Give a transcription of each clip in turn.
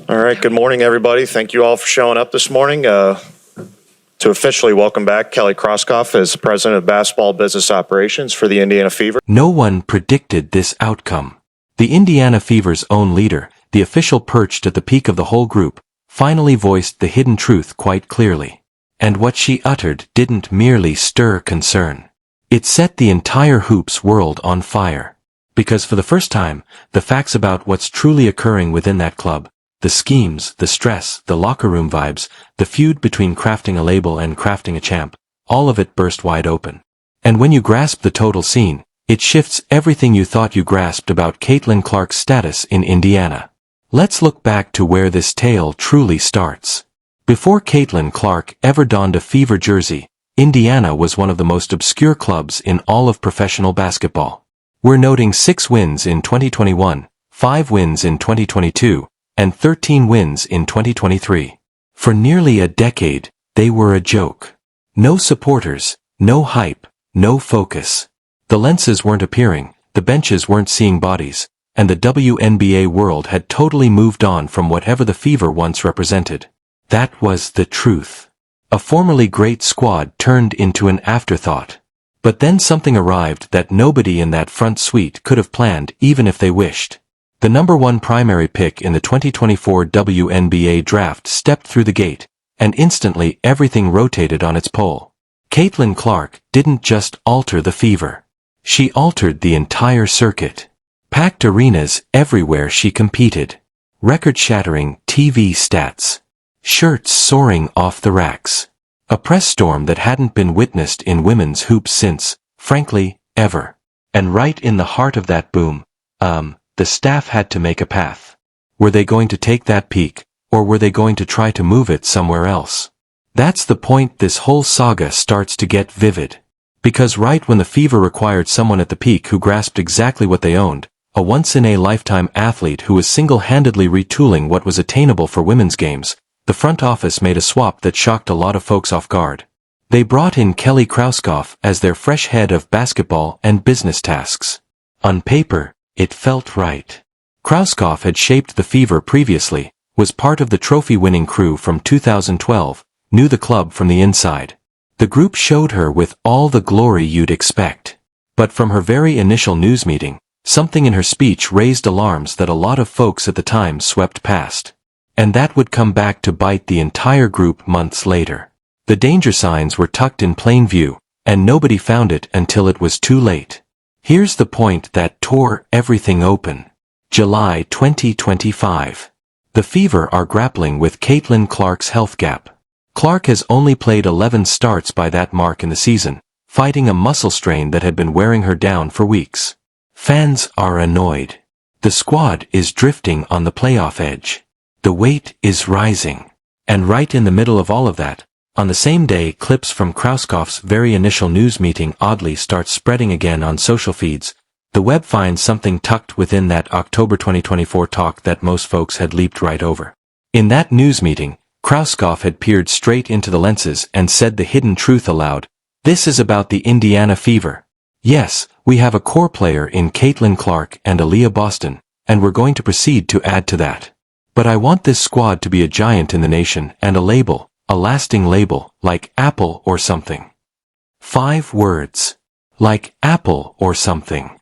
All right, good morning, everybody. Thank you all for showing up this morning. To officially welcome back Kelly Krauskopf as President of Basketball Business Operations for the Indiana Fever. No one predicted this outcome. The Indiana Fever's own leader, the official perched at the peak of the whole group, finally voiced the hidden truth quite clearly. And what she uttered didn't merely stir concern. It set the entire hoops world on fire. Because for the first time, the facts about what's truly occurring within that club, the schemes, the stress, the locker room vibes, the feud between crafting a label and crafting a champ, all of it burst wide open. And when you grasp the total scene, it shifts everything you thought you grasped about Caitlin Clark's status in Indiana. Let's look back to where this tale truly starts. Before Caitlin Clark ever donned a Fever jersey, Indiana was one of the most obscure clubs in all of professional basketball. We're noting 6 wins in 2021, 5 wins in 2022, and 13 wins in 2023. For nearly a decade, they were a joke. No supporters, no hype, no focus. The lenses weren't appearing, the benches weren't seeing bodies, and the WNBA world had totally moved on from whatever the Fever once represented. That was the truth. A formerly great squad turned into an afterthought. But then something arrived that nobody in that front suite could have planned even if they wished. The number 1 primary pick in the 2024 WNBA draft stepped through the gate, and instantly everything rotated on its pole. Caitlin Clark didn't just alter the Fever. She altered the entire circuit. Packed arenas everywhere she competed. Record-shattering TV stats. Shirts soaring off the racks. A press storm that hadn't been witnessed in women's hoops since, frankly, ever. And right in the heart of that boom, the staff had to make a path. Were they going to take that peak, or were they going to try to move it somewhere else? That's the point this whole saga starts to get vivid. Because right when the Fever required someone at the peak who grasped exactly what they owned, a once-in-a-lifetime athlete who was single-handedly retooling what was attainable for women's games, the front office made a swap that shocked a lot of folks off guard. They brought in Kelly Krauskopf as their fresh head of basketball and business tasks. On paper, it felt right. Krauskopf had shaped the Fever previously, was part of the trophy-winning crew from 2012, knew the club from the inside. The group showed her with all the glory you'd expect. But from her very initial news meeting, something in her speech raised alarms that a lot of folks at the time swept past. And that would come back to bite the entire group months later. The danger signs were tucked in plain view, and nobody found it until it was too late. Here's the point that tore everything open. July 2025. The Fever are grappling with Caitlin Clark's health gap. Clark has only played 11 starts by that mark in the season, fighting a muscle strain that had been wearing her down for weeks. Fans are annoyed. The squad is drifting on the playoff edge. The weight is rising. And right in the middle of all of that, on the same day clips from Krauskopf's very initial news meeting oddly start spreading again on social feeds, the web finds something tucked within that October 2024 talk that most folks had leaped right over. In that news meeting, Krauskopf had peered straight into the lenses and said the hidden truth aloud. This is about the Indiana Fever. Yes, we have a core player in Caitlin Clark and Aliyah Boston, and we're going to proceed to add to that. But I want this squad to be a giant in the nation and a label, a lasting label, like Apple or something. 5 words. Like Apple or something.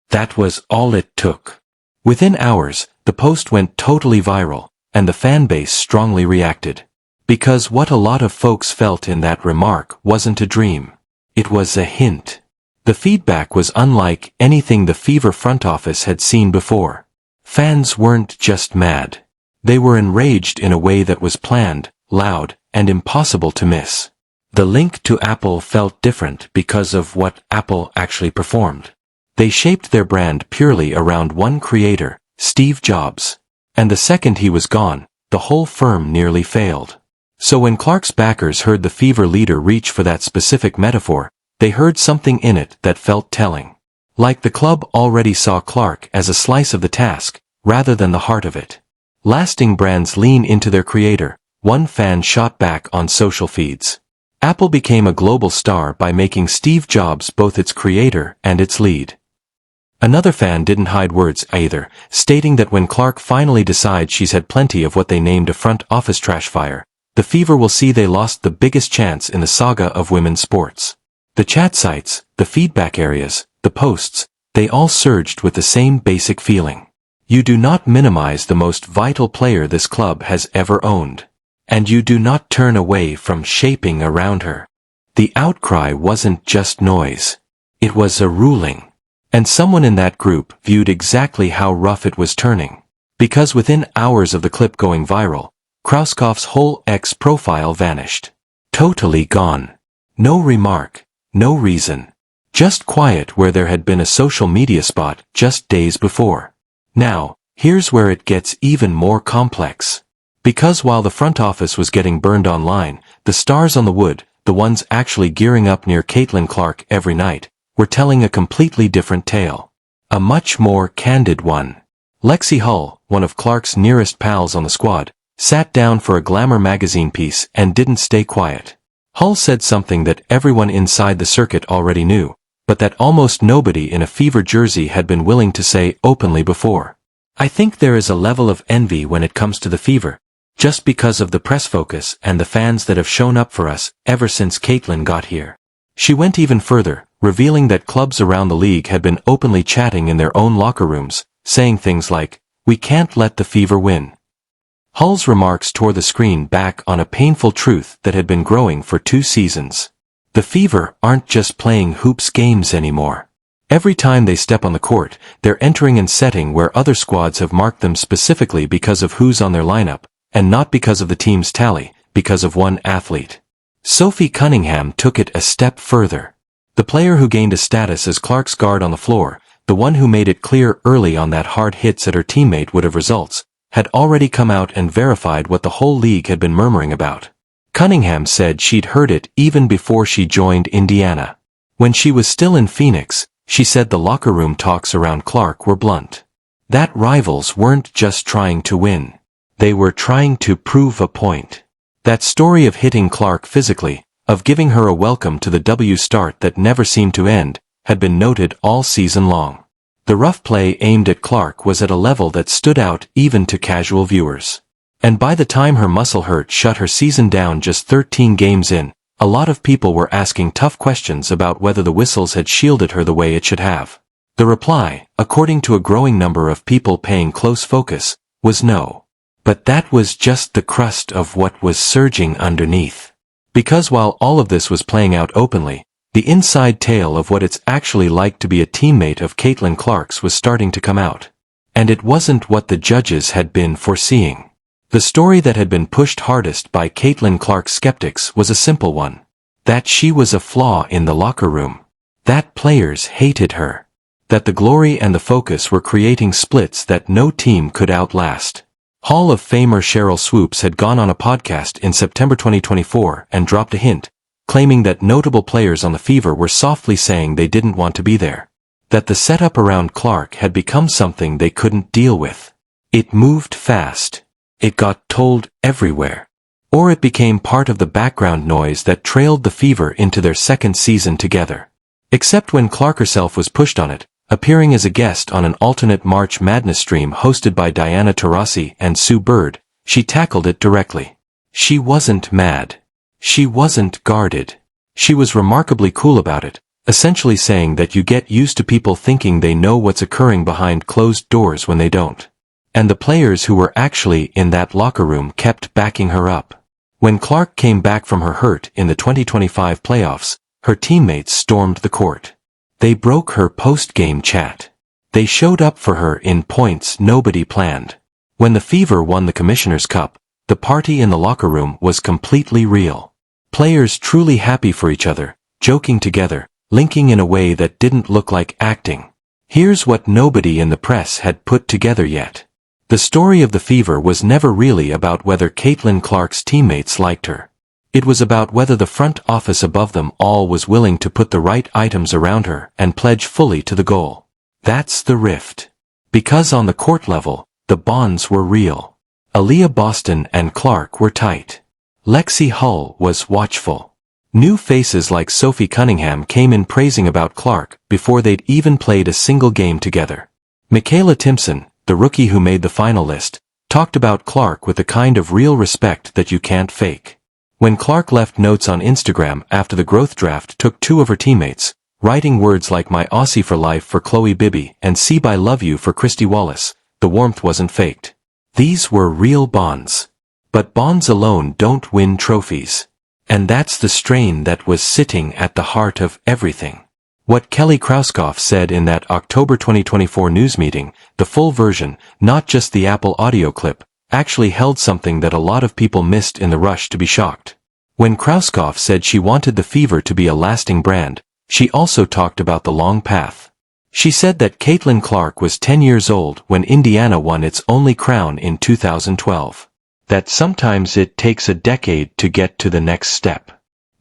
That was all it took. Within hours, the post went totally viral, and the fan base strongly reacted. Because what a lot of folks felt in that remark wasn't a dream. It was a hint. The feedback was unlike anything the Fever front office had seen before. Fans weren't just mad. They were enraged in a way that was planned, loud, and impossible to miss. The link to Apple felt different because of what Apple actually performed. They shaped their brand purely around one creator, Steve Jobs. And the second he was gone, the whole firm nearly failed. So when Clark's backers heard the Fever leader reach for that specific metaphor, they heard something in it that felt telling. Like the club already saw Clark as a slice of the task, rather than the heart of it. Lasting brands lean into their creator, one fan shot back on social feeds. Apple became a global star by making Steve Jobs both its creator and its lead. Another fan didn't hide words either, stating that when Clark finally decides she's had plenty of what they named a front office trash fire, the Fever will see they lost the biggest chance in the saga of women's sports. The chat sites, the feedback areas, the posts, they all surged with the same basic feeling. You do not minimize the most vital player this club has ever owned. And you do not turn away from shaping around her. The outcry wasn't just noise. It was a ruling. And someone in that group viewed exactly how rough it was turning. Because within hours of the clip going viral, Krauskopf's whole X profile vanished. Totally gone. No remark, no reason. Just quiet where there had been a social media spot just days before. Now, here's where it gets even more complex. Because while the front office was getting burned online, the stars on the wood, the ones actually gearing up near Caitlin Clark every night, were telling a completely different tale. A much more candid one. Lexi Hull, one of Clark's nearest pals on the squad, sat down for a Glamour magazine piece and didn't stay quiet. Hull said something that everyone inside the circuit already knew, but that almost nobody in a Fever jersey had been willing to say openly before. I think there is a level of envy when it comes to the Fever, just because of the press focus and the fans that have shown up for us ever since Caitlin got here. She went even further, revealing that clubs around the league had been openly chatting in their own locker rooms, saying things like, "We can't let the Fever win." Hull's remarks tore the screen back on a painful truth that had been growing for 2 seasons. The Fever aren't just playing hoops games anymore. Every time they step on the court, they're entering and setting where other squads have marked them specifically because of who's on their lineup, and not because of the team's tally, because of one athlete. Sophie Cunningham took it a step further. The player who gained a status as Clark's guard on the floor, the one who made it clear early on that hard hits at her teammate would have results, had already come out and verified what the whole league had been murmuring about. Cunningham said she'd heard it even before she joined Indiana. When she was still in Phoenix, she said the locker room talks around Clark were blunt. That rivals weren't just trying to win. They were trying to prove a point. That story of hitting Clark physically, of giving her a welcome to the W start that never seemed to end, had been noted all season long. The rough play aimed at Clark was at a level that stood out even to casual viewers. And by the time her muscle hurt shut her season down just 13 games in, a lot of people were asking tough questions about whether the whistles had shielded her the way it should have. The reply, according to a growing number of people paying close focus, was no. But that was just the crust of what was surging underneath. Because while all of this was playing out openly, the inside tale of what it's actually like to be a teammate of Caitlin Clark's was starting to come out. And it wasn't what the judges had been foreseeing. The story that had been pushed hardest by Caitlin Clark's skeptics was a simple one. That she was a flaw in the locker room. That players hated her. That the glory and the focus were creating splits that no team could outlast. Hall of Famer Cheryl Swoops had gone on a podcast in September 2024 and dropped a hint, claiming that notable players on the Fever were softly saying they didn't want to be there. That the setup around Clark had become something they couldn't deal with. It moved fast. It got told everywhere. Or it became part of the background noise that trailed the Fever into their second season together. Except when Clark herself was pushed on it, appearing as a guest on an alternate March Madness stream hosted by Diana Taurasi and Sue Bird, she tackled it directly. She wasn't mad. She wasn't guarded. She was remarkably cool about it, essentially saying that you get used to people thinking they know what's occurring behind closed doors when they don't. And the players who were actually in that locker room kept backing her up. When Clark came back from her hurt in the 2025 playoffs, her teammates stormed the court. They broke her post-game chat. They showed up for her in points nobody planned. When the Fever won the Commissioner's Cup, the party in the locker room was completely real. Players truly happy for each other, joking together, linking in a way that didn't look like acting. Here's what nobody in the press had put together yet. The story of the Fever was never really about whether Caitlin Clark's teammates liked her. It was about whether the front office above them all was willing to put the right items around her and pledge fully to the goal. That's the rift. Because on the court level, the bonds were real. Aliyah Boston and Clark were tight. Lexi Hull was watchful. New faces like Sophie Cunningham came in praising about Clark before they'd even played a single game together. Michaela Timpson, the rookie who made the final list, talked about Clark with the kind of real respect that you can't fake. When Clark left notes on Instagram after the growth draft took two of her teammates, writing words like "My Aussie for life" for Chloe Bibby and "See by love you" for Christy Wallace, the warmth wasn't faked. These were real bonds. But bonds alone don't win trophies. And that's the strain that was sitting at the heart of everything. What Kelly Krauskopf said in that October 2024 news meeting, the full version, not just the Apple audio clip, actually held something that a lot of people missed in the rush to be shocked. When Krauskopf said she wanted the Fever to be a lasting brand, she also talked about the long path. She said that Caitlin Clark was 10 years old when Indiana won its only crown in 2012. That sometimes it takes a decade to get to the next step.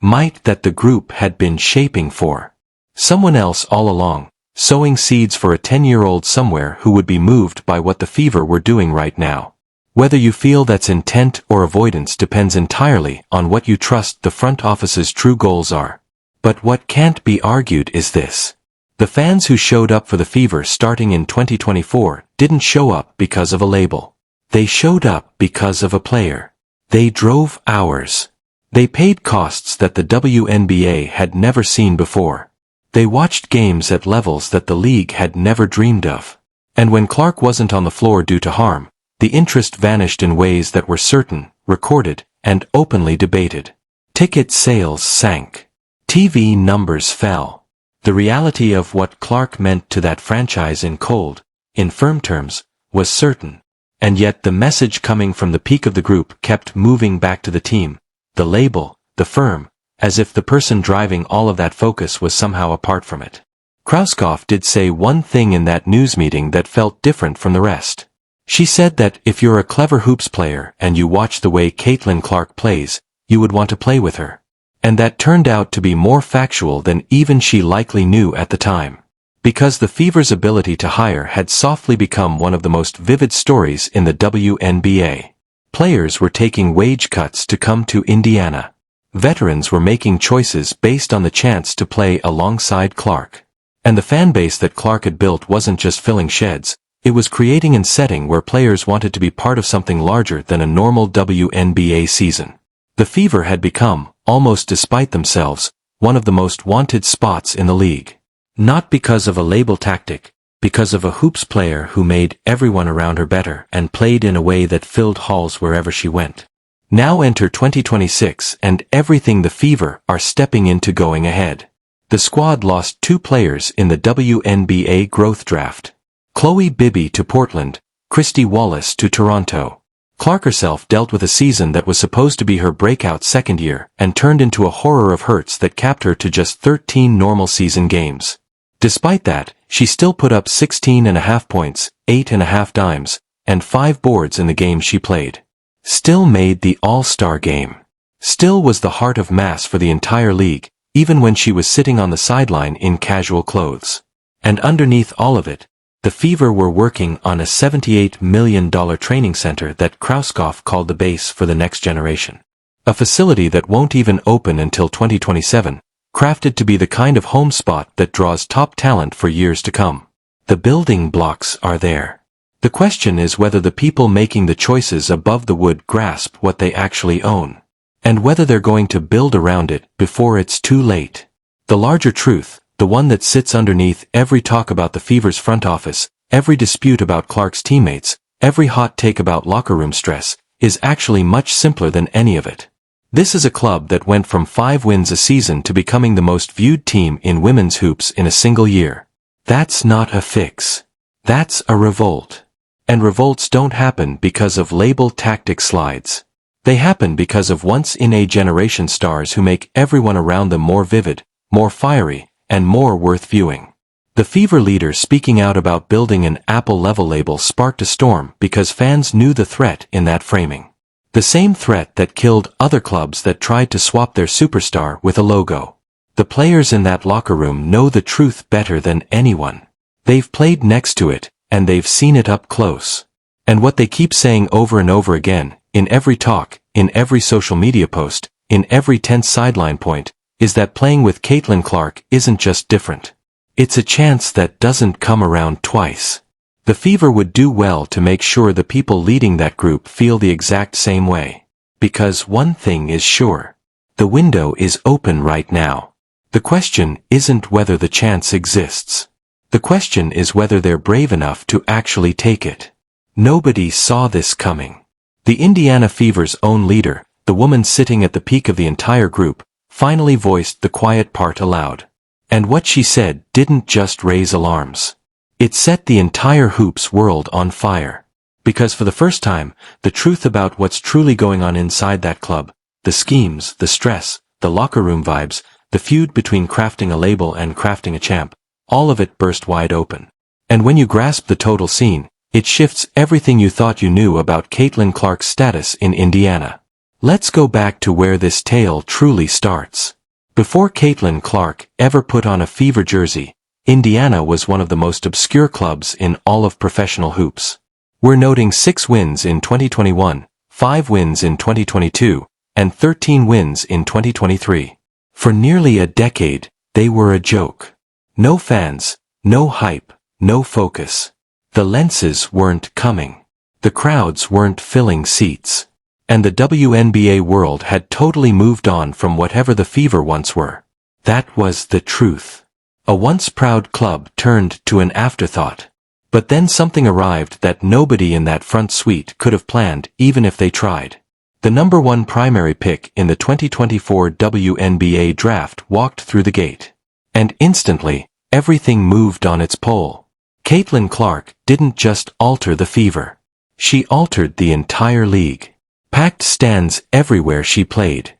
Might that the group had been shaping for someone else all along, sowing seeds for a 10-year-old somewhere who would be moved by what the Fever were doing right now. Whether you feel that's intent or avoidance depends entirely on what you trust the front office's true goals are. But what can't be argued is this. The fans who showed up for the Fever starting in 2024 didn't show up because of a label. They showed up because of a player. They drove hours. They paid costs that the WNBA had never seen before. They watched games at levels that the league had never dreamed of. And when Clark wasn't on the floor due to harm, the interest vanished in ways that were certain, recorded, and openly debated. Ticket sales sank. TV numbers fell. The reality of what Clark meant to that franchise in cold, in firm terms, was certain. And yet the message coming from the peak of the group kept moving back to the team, the label, the firm, as if the person driving all of that focus was somehow apart from it. Krauskopf did say one thing in that news meeting that felt different from the rest. She said that if you're a clever hoops player and you watch the way Caitlin Clark plays, you would want to play with her. And that turned out to be more factual than even she likely knew at the time. Because the Fever's ability to hire had softly become one of the most vivid stories in the WNBA. Players were taking wage cuts to come to Indiana. Veterans were making choices based on the chance to play alongside Clark. And the fan base that Clark had built wasn't just filling sheds, it was creating a setting where players wanted to be part of something larger than a normal WNBA season. The Fever had become, almost despite themselves, one of the most wanted spots in the league. Not because of a label tactic, because of a hoops player who made everyone around her better and played in a way that filled halls wherever she went. Now enter 2026 and everything the Fever are stepping into going ahead. The squad lost two players in the WNBA growth draft. Chloe Bibby to Portland, Christy Wallace to Toronto. Clark herself dealt with a season that was supposed to be her breakout second year and turned into a horror of hurts that capped her to just 13 normal season games. Despite that, she still put up 16.5 points, 8.5 dimes, and 5 boards in the games she played. Still made the All-Star game. Still was the heart of mass for the entire league, even when she was sitting on the sideline in casual clothes. And underneath all of it, the Fever were working on a $78 million training center that Krauskopf called the base for the next generation. A facility that won't even open until 2027. Crafted to be the kind of home spot that draws top talent for years to come. The building blocks are there. The question is whether the people making the choices above the wood grasp what they actually own. And whether they're going to build around it before it's too late. The larger truth, the one that sits underneath every talk about the Fever's front office, every dispute about Clark's teammates, every hot take about locker room stress, is actually much simpler than any of it. This is a club that went from 5 wins a season to becoming the most viewed team in women's hoops in a single year. That's not a fix. That's a revolt. And revolts don't happen because of label tactic slides. They happen because of once-in-a-generation stars who make everyone around them more vivid, more fiery, and more worth viewing. The Fever leader speaking out about building an Apple-level label sparked a storm because fans knew the threat in that framing. The same threat that killed other clubs that tried to swap their superstar with a logo. The players in that locker room know the truth better than anyone. They've played next to it, and they've seen it up close. And what they keep saying over and over again, in every talk, in every social media post, in every tense sideline point, is that playing with Caitlin Clark isn't just different. It's a chance that doesn't come around twice. The Fever would do well to make sure the people leading that group feel the exact same way. Because one thing is sure. The window is open right now. The question isn't whether the chance exists. The question is whether they're brave enough to actually take it. Nobody saw this coming. The Indiana Fever's own leader, the woman sitting at the peak of the entire group, finally voiced the quiet part aloud. And what she said didn't just raise alarms. It set the entire hoops world on fire. Because for the first time, the truth about what's truly going on inside that club, the schemes, the stress, the locker room vibes, the feud between crafting a label and crafting a champ, all of it burst wide open. And when you grasp the total scene, it shifts everything you thought you knew about Caitlin Clark's status in Indiana. Let's go back to where this tale truly starts. Before Caitlin Clark ever put on a Fever jersey, Indiana was one of the most obscure clubs in all of professional hoops. We're noting 6 wins in 2021, 5 wins in 2022, and 13 wins in 2023. For nearly a decade, they were a joke. No fans, no hype, no focus. The lenses weren't coming. The crowds weren't filling seats. And the WNBA world had totally moved on from whatever the Fever once were. That was the truth. A once proud club turned to an afterthought. But then something arrived that nobody in that front suite could have planned even if they tried. The number 1 primary pick in the 2024 WNBA draft walked through the gate. And instantly, everything moved on its pole. Caitlin Clark didn't just alter the Fever. She altered the entire league. Packed stands everywhere she played.